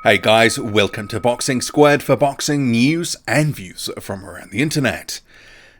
Hey guys, welcome to Boxing Squad for boxing news and views from around the internet.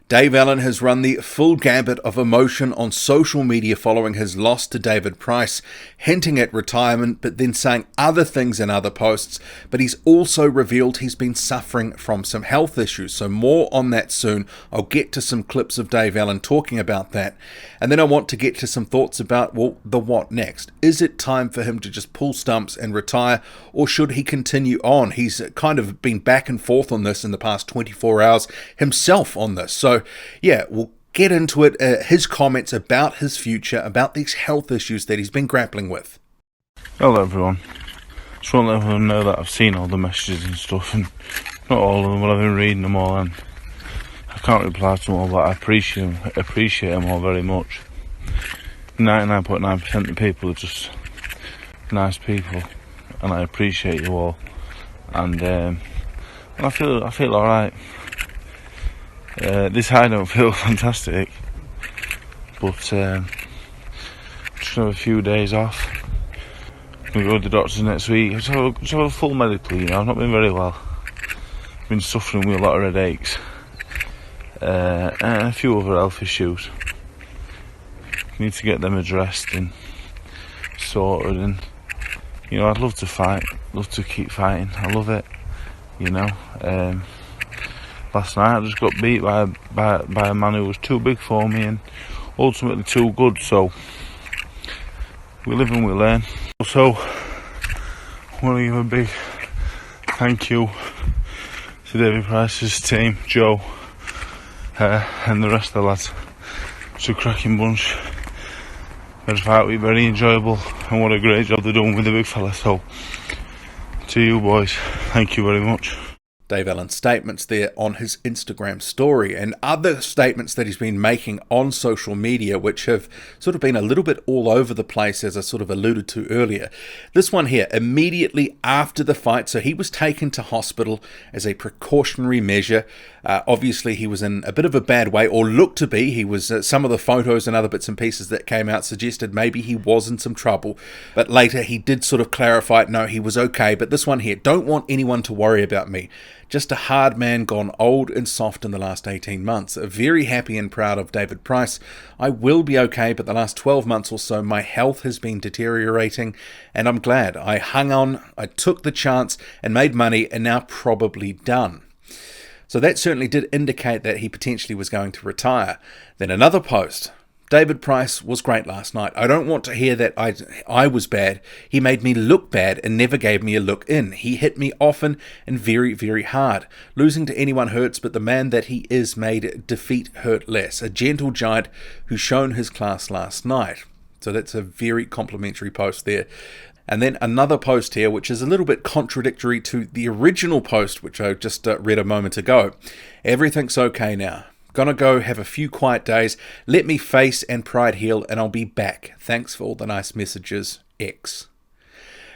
Dave Allen has run the full gambit of emotion on social media following his loss to David Price, hinting at retirement but then saying other things in other posts. But he's also revealed he's been suffering from some health issues, so more on that soon. I'll get to some clips of Dave Allen talking about that, and then I want to get to some thoughts about, well, the what next. Is it time for him to just pull stumps and retire, or should he continue on? He's kind of been back and forth on this in the past 24 hours himself on this. So yeah, we'll get into it. His comments about his future, about these health issues that he's been grappling with. Hello everyone. Just want to let everyone know that I've seen all the messages and stuff, and not all of them, but I've been reading them all, and I can't reply to them all, but I appreciate them all very much. 99.9% of the people are just nice people, and I appreciate you all, and I feel alright. This high don't feel fantastic, but just have a few days off. I'm going to go to the doctors next week. Just have a full medical, I've not been very well. I've been suffering with a lot of headaches and a few other health issues. Need to get them addressed and sorted, and I'd love to fight, love to keep fighting. I love it, Last night I just got beat by a man who was too big for me and ultimately too good, so we live and we learn. Also, I want to give a big thank you to David Price's team, Joe, and the rest of the lads. It's a cracking bunch. Made the fight week very enjoyable, and what a great job they're doing with the big fella. So, to you boys, thank you very much. Dave Allen's statements there on his Instagram story, and other statements that he's been making on social media, which have sort of been a little bit all over the place, as I sort of alluded to earlier. This one here, immediately after the fight, so he was taken to hospital as a precautionary measure. Obviously, he was in a bit of a bad way, or looked to be. He was, some of the photos and other bits and pieces that came out suggested maybe he was in some trouble, but later he did sort of clarify, no, he was okay. But this one here, don't want anyone to worry about me. Just a hard man gone old and soft in the last 18 months. Very happy and proud of David Price. I will be okay, but the last 12 months or so, my health has been deteriorating, and I'm glad. I hung on, I took the chance, and made money, and now probably done. So that certainly did indicate that he potentially was going to retire. Then another post. David Price was great last night. I don't want to hear that I was bad. He made me look bad and never gave me a look in. He hit me often and very, very hard. Losing to anyone hurts, but the man that he is made defeat hurt less. A gentle giant who's shown his class last night. So that's a very complimentary post there. And then another post here, which is a little bit contradictory to the original post, which I just read a moment ago. Everything's okay now. Gonna go have a few quiet days, let me face and pride heal, and I'll be back. Thanks for all the nice messages, X.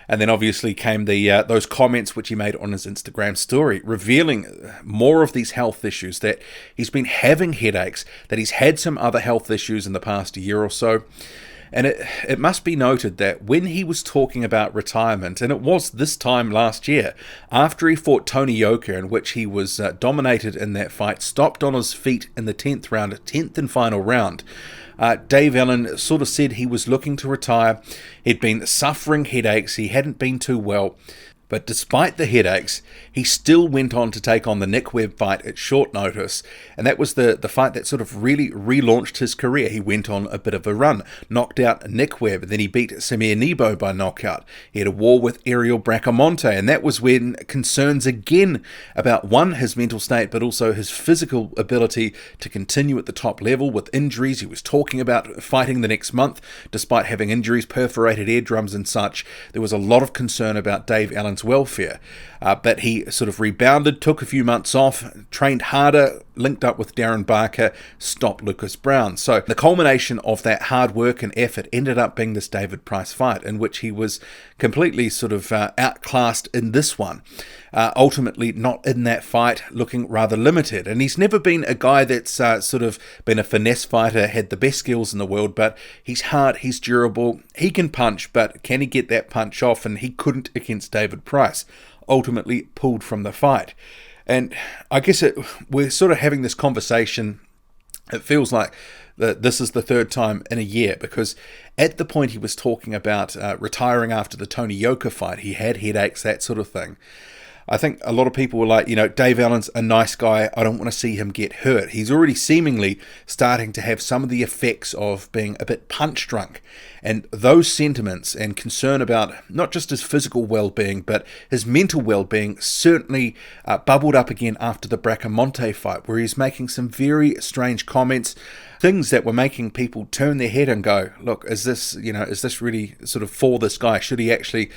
And then obviously came the those comments which he made on his Instagram story, revealing more of these health issues, that he's been having headaches, that he's had some other health issues in the past year or so. And it must be noted that when he was talking about retirement, and it was this time last year, after he fought Tony Yoka, in which he was dominated in that fight, stopped on his feet in the 10th round, 10th and final round, Dave Allen sort of said he was looking to retire. He'd been suffering headaches, he hadn't been too well. But despite the headaches, he still went on to take on the Nick Webb fight at short notice. And that was the fight that sort of really relaunched his career. He went on a bit of a run, knocked out Nick Webb, then he beat Samir Nebo by knockout. He had a war with Ariel Bracamonte, and that was when concerns again about, one, his mental state, but also his physical ability to continue at the top level with injuries. He was talking about fighting the next month, despite having injuries, perforated eardrums and such. There was a lot of concern about Dave Allen's welfare, but he sort of rebounded, took a few months off, trained harder, linked up with Darren Barker, stopped Lucas Brown. So the culmination of that hard work and effort ended up being this David Price fight, in which he was completely sort of outclassed in this one. Ultimately not in that fight, looking rather limited. And he's never been a guy that's sort of been a finesse fighter, had the best skills in the world, but he's hard, he's durable, he can punch, but can he get that punch off? And he couldn't against David Price, ultimately pulled from the fight. And I guess we're sort of having this conversation. It feels like this is the third time in a year, because at the point he was talking about retiring after the Tony Yoka fight, he had headaches, that sort of thing. I think a lot of people were like, Dave Allen's a nice guy. I don't want to see him get hurt. He's already seemingly starting to have some of the effects of being a bit punch drunk. And those sentiments and concern about not just his physical well-being, but his mental well-being certainly bubbled up again after the Bracamonte fight, where he's making some very strange comments, things that were making people turn their head and go, look, is this really sort of for this guy? Should he actually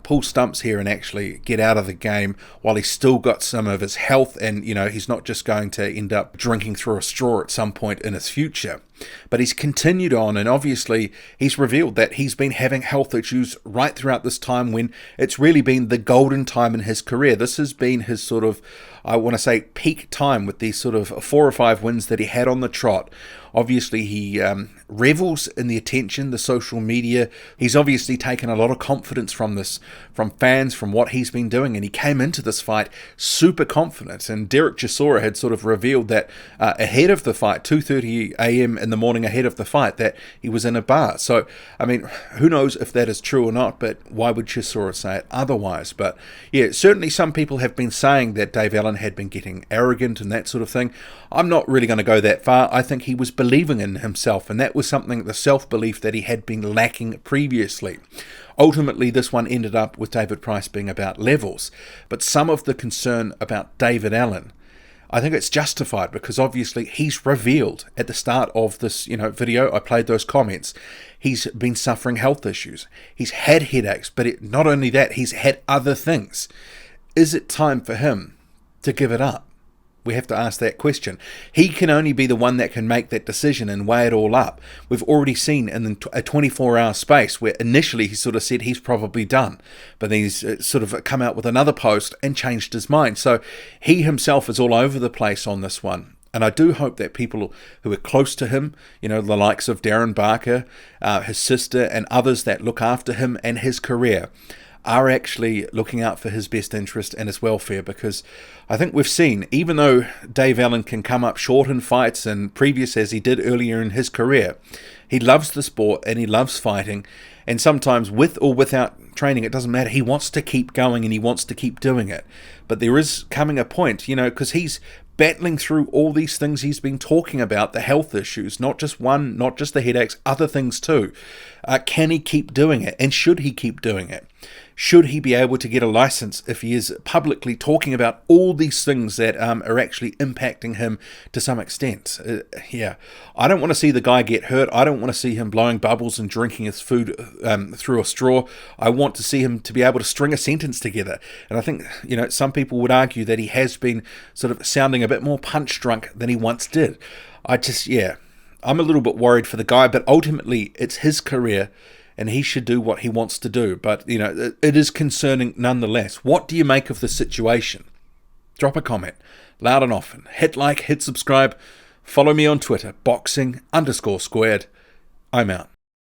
pull stumps here and actually get out of the game while he's still got some of his health, and he's not just going to end up drinking through a straw at some point in his future? But he's continued on, and obviously he's revealed that he's been having health issues right throughout this time, when it's really been the golden time in his career. This has been his sort of, I want to say, peak time with these sort of 4 or 5 wins that he had on the trot. Obviously, he revels in the attention, the social media. He's obviously taken a lot of confidence from this, from fans, from what he's been doing, and he came into this fight super confident. And Derek Chisora had sort of revealed that ahead of the fight, 2:30 a.m. in the morning ahead of the fight, that he was in a bar. So, I mean, who knows if that is true or not, but why would Chisora say it otherwise? But yeah, certainly some people have been saying that Dave Allen had been getting arrogant and that sort of thing. I'm not really going to go that far. I think he was believing in himself, and that was something, the self-belief that he had been lacking previously. Ultimately, this one ended up with David Price being about levels, but some of the concern about David Allen, I think it's justified, because obviously he's revealed at the start of this video, I played those comments, he's been suffering health issues. He's had headaches, but not only that, he's had other things. Is it time for him to give it up? We have to ask that question. He can only be the one that can make that decision and weigh it all up. We've already seen in a 24-hour space where initially he sort of said he's probably done, but then he's sort of come out with another post and changed his mind. So he himself is all over the place on this one. And I do hope that people who are close to him, the likes of Darren Barker, his sister, and others that look after him and his career, are actually looking out for his best interest and his welfare, because I think we've seen, even though Dave Allen can come up short in fights and previous as he did earlier in his career, he loves the sport and he loves fighting, and sometimes with or without training, it doesn't matter. He wants to keep going and he wants to keep doing it. But there is coming a point, because he's battling through all these things he's been talking about, the health issues, not just one, not just the headaches, other things too. Can he keep doing it? And should he keep doing it? Should he be able to get a license if he is publicly talking about all these things that are actually impacting him to some extent? Yeah, I don't want to see the guy get hurt. I don't want to see him blowing bubbles and drinking his food through a straw. I want to see him to be able to string a sentence together. And I think, some people would argue that he has been sort of sounding a bit more punch drunk than he once did. I'm a little bit worried for the guy, but ultimately it's his career, and he should do what he wants to do. But, it is concerning nonetheless. What do you make of the situation? Drop a comment, loud and often. Hit like, hit subscribe. Follow me on Twitter, boxing_squared. I'm out.